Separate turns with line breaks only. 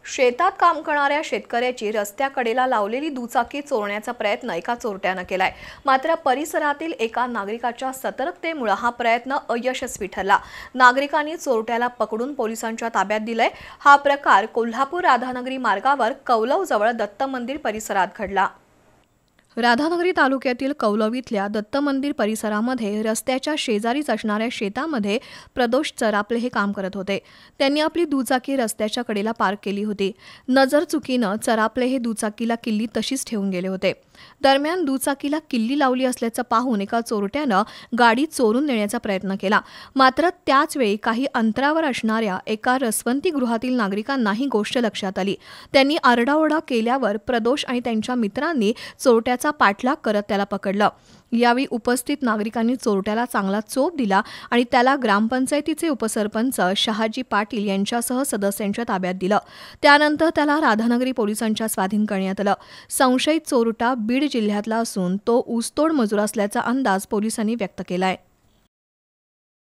शेतात काम करणाऱ्या शेतकऱ्याची रस्त्याकडेला लावलेली दुचाकी चोरण्याचा प्रयत्न एका चोरट्यानं केलाय। मात्र परिसरातील एका नागरिकाच्या सतर्कतेमुळे हा प्रयत्न अयशस्वी ठरला। नागरिकांनी चोरट्याला पकडून पोलिसांच्या ताब्यात दिलंय। हा प्रकार कोल्हापूर राधानगरी मार्गावर कौलवजवळ दत्त मंदिर परिसरात घडला। राधानगरी तालुक्यातील कौलव इथल्या दत्त मंदिर परिसरामध्ये रस्त्याच्या शेजारीच असणाऱ्या शेतामध्ये प्रदोष चरापले हे काम करत होते। त्यांनी आपली दुचाकी रस्त्याच्या कडेला पार्क केली होती। नजर चुकीनं चरापले हे दुचाकीला किल्ली तशीच ठेवून गेले होते। दरम्यान दुचाकीला किल्ली लावली असल्याचं पाहून एका चोरट्यानं गाडी चोरून नेण्याचा प्रयत्न केला। मात्र त्याच वेळी काही अंतरावर असणाऱ्या एका रसवंती गृहातील नागरिकांना ही गोष्ट लक्षात आली। त्यांनी आरडाओरडा केल्यावर प्रदोष आणि त्यांच्या मित्रांनी चोरट्याचा पाठलाग करत त्याला पकडलं। यावेळी उपस्थित नागरिकांनी चोरट्याला चांगला चोप दिला आणि त्याला ग्रामपंचायतीचे उपसरपंच शहाजी पाटील यांच्यासह सदस्यांच्या ताब्यात दिलं। त्यानंतर त्याला राधानगरी पोलिसांच्या स्वाधीन करण्यात आलं। संशयित चोरटा बीड जिल्ह्यातला असून तो ऊसतोड मजूर असल्याचा अंदाज पोलिसांनी व्यक्त केलाय।